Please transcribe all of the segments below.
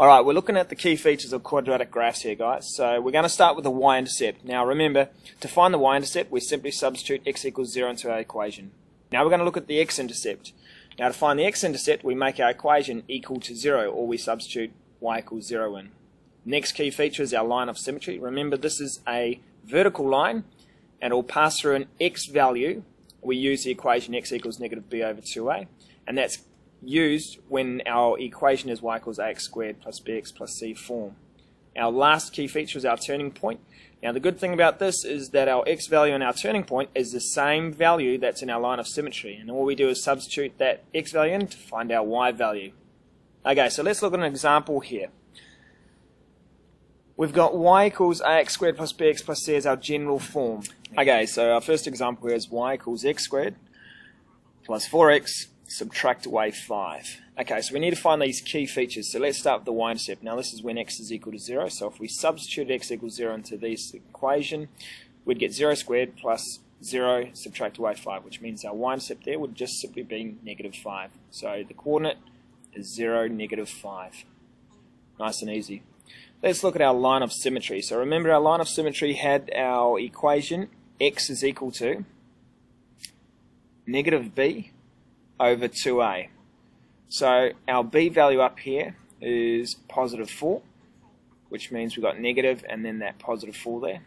Alright, we're looking at the key features of quadratic graphs here, guys. So we're going to start with the y-intercept. Now remember, to find the y-intercept, we simply substitute x equals 0 into our equation. Now we're going to look at the x-intercept. Now to find the x-intercept, we make our equation equal to 0, or we substitute y equals 0 in. Next key feature is our line of symmetry. Remember, this is a vertical line, and it will pass through an x value. We use the equation x equals negative b over 2a, and that's used when our equation is y equals ax squared plus bx plus c form. Our last key feature is our turning point. Now the good thing about this is that our x value in our turning point is the same value that's in our line of symmetry, and all we do is substitute that x value in to find our y value. Okay, so let's look at an example here. We've got y equals ax squared plus bx plus c as our general form. Okay, so our first example here is y equals x squared plus 4x subtract away 5. Okay, so we need to find these key features. So let's start with the y-intercept. Now this is when x is equal to 0. So if we substitute x equals 0 into this equation, we'd get 0 squared plus 0 subtract away 5, which means our y-intercept there would just simply be negative 5. So the coordinate is 0, negative 5. Nice and easy. Let's look at our line of symmetry. So remember, our line of symmetry had our equation x is equal to negative b over 2a. So our b value up here is positive 4, which means we've got negative and then that positive 4 there.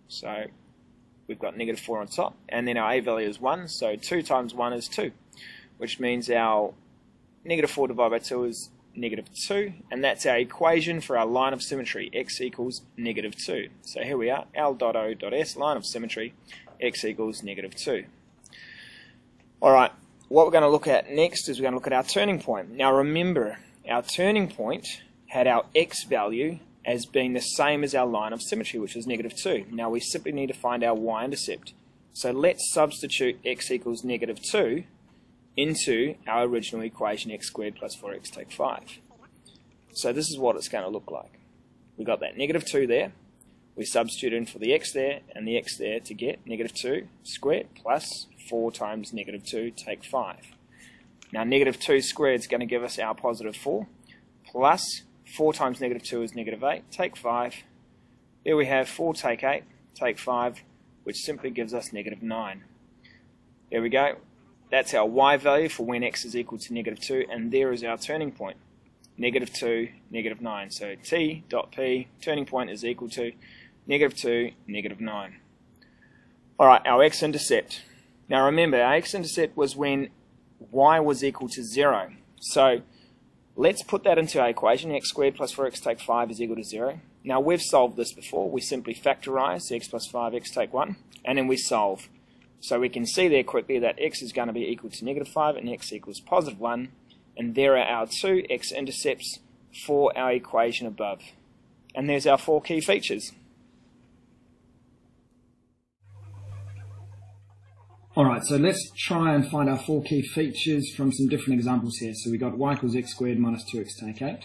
So we've got negative 4 on top, and then our a value is 1, so 2 times 1 is 2, which means our negative 4 divided by 2 is negative 2, and that's our equation for our line of symmetry, x equals negative 2. So here we are, L.O.S, line of symmetry, x equals negative 2. Alright, what we're going to look at next is we're going to look at our turning point. Now remember, our turning point had our x value as being the same as our line of symmetry, which is negative 2. Now we simply need to find our y-intercept. So let's substitute x equals negative 2 into our original equation, x squared plus 4x take 5. So this is what it's going to look like. We got that negative 2 there. We substitute in for the x there and the x there to get negative 2 squared plus 4 times negative 2 take 5. Now negative 2 squared is going to give us our positive 4 plus 4 times negative 2 is negative 8 take 5. There we have 4 take 8 take 5, which simply gives us negative 9. There we go. That's our y value for when x is equal to negative 2, and there is our turning point, negative 2, negative 9. So t dot p, turning point, is equal to negative 2, negative 9. Alright, our x-intercept. Now remember, our x-intercept was when y was equal to 0. So let's put that into our equation, x squared plus 4x take 5 is equal to 0. Now we've solved this before. We simply factorize x plus 5x take 1, and then we solve. So we can see there quickly that x is going to be equal to negative 5 and x equals positive 1. And there are our two x-intercepts for our equation above. And there's our 4 key features. Alright, so let's try and find our 4 key features from some different examples here. So we got y equals x squared minus 2x take 8.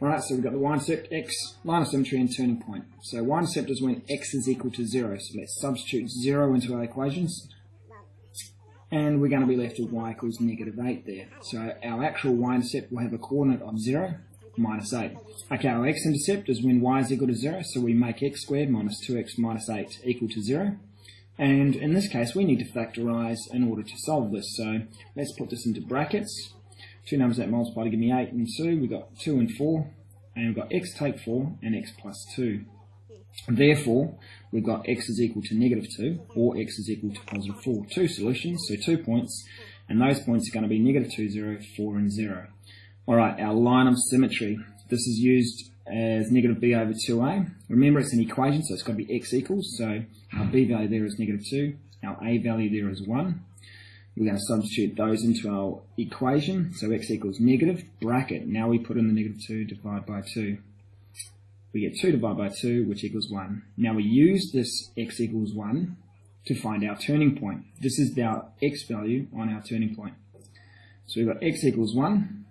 Alright, so we've got the y-intercept, x, line of symmetry, and turning point. So y-intercept is when x is equal to 0. So let's substitute 0 into our equations. And we're going to be left with y equals negative 8 there. So our actual y-intercept will have a coordinate of 0, minus 8. Okay, our x-intercept is when y is equal to 0, so we make x squared minus 2x minus 8 equal to 0. And in this case, we need to factorize in order to solve this. So let's put this into brackets. Two numbers that multiply to give me 8 and 2. We've got 2 and 4. And we've got x take 4 and x plus 2. Therefore, we've got x is equal to negative 2 or x is equal to positive 4. Two solutions, so 2 points. And those points are going to be negative 2, 0, 4 and 0. Alright, our line of symmetry. This is used as negative b over 2a. Remember, it's an equation, so it's got to be x equals. So our b value there is negative 2. Our a value there is 1. We're going to substitute those into our equation. So x equals negative, bracket. Now we put in the negative 2 divided by 2. We get 2 divided by 2, which equals 1. Now we use this x equals 1 to find our turning point. This is our x value on our turning point. So we've got x equals 1.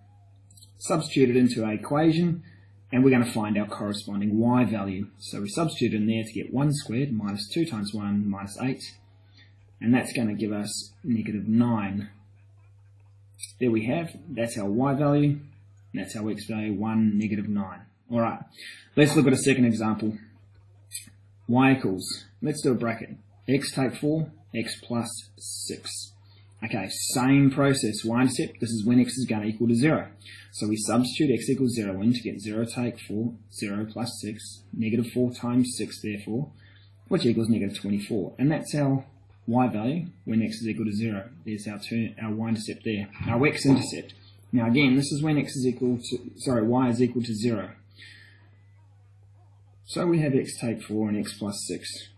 Substitute it into our equation, and we're going to find our corresponding y value. So we substitute in there to get 1 squared minus 2 times 1 minus 8. And that's going to give us negative 9. There we have, that's our y value. And that's our x value, 1, negative 9. Alright, let's look at a second example. Y equals, let's do a bracket. X take 4, x plus 6. Okay, same process, y-intercept, this is when x is going to equal to 0. So we substitute x equals 0 in to get 0 take 4, 0 plus 6, negative 4 times 6 therefore, which equals negative 24. And that's our y value when x is equal to 0. There's our y-intercept there, our x-intercept. Now again, this is when x is equal to, y is equal to 0. So we have x take 4 and x plus 6.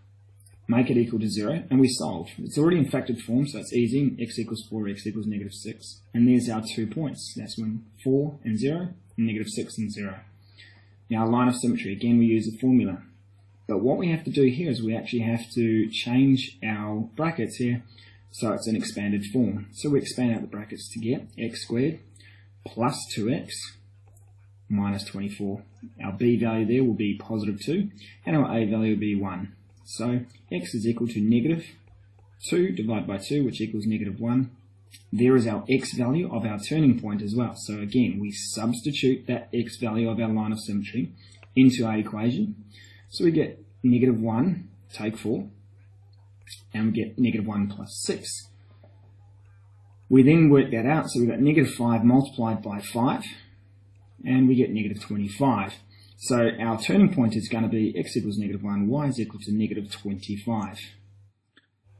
Make it equal to 0, and we solve. It's already in factored form, so it's easy. X equals 4, x equals negative 6. And there's our 2 points. That's when 4 and 0, and negative 6 and 0. Now, line of symmetry. Again, we use a formula. But what we have to do here is we actually have to change our brackets here so it's an expanded form. So we expand out the brackets to get x squared plus 2x minus 24. Our b value there will be positive 2, and our a value will be 1. So x is equal to negative 2 divided by 2, which equals negative 1. There is our x value of our turning point as well. So again, we substitute that x value of our line of symmetry into our equation. So we get negative 1 take 4, and we get negative 1 plus 6. We then work that out, so we've got negative 5 multiplied by 5, and we get negative 25. So our turning point is going to be x equals negative 1, y is equal to negative 25.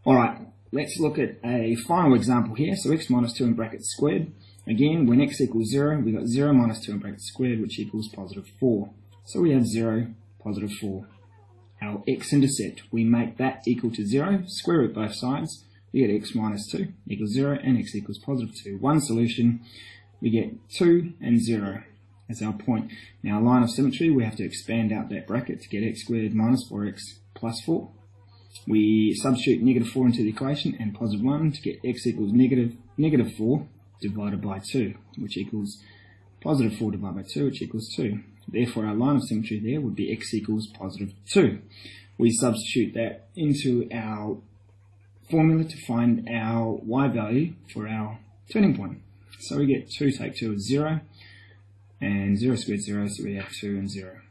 Alright, let's look at a final example here. So x minus 2 in brackets squared. Again, when x equals 0, we've got 0 minus 2 in brackets squared, which equals positive 4. So we have 0, positive 4. Our x-intercept, we make that equal to 0, square root both sides. We get x minus 2 equals 0, and x equals positive 2. One solution, we get 2 and 0. That's our point. Now, line of symmetry, we have to expand out that bracket to get x squared minus 4x plus 4. We substitute negative 4 into the equation and positive 1 to get x equals negative 4 divided by 2, which equals positive 4 divided by 2, which equals 2. Therefore, our line of symmetry there would be x equals positive 2. We substitute that into our formula to find our y value for our turning point. So we get 2 take 2 is 0. And 0 squared 0, so we have 2 and 0.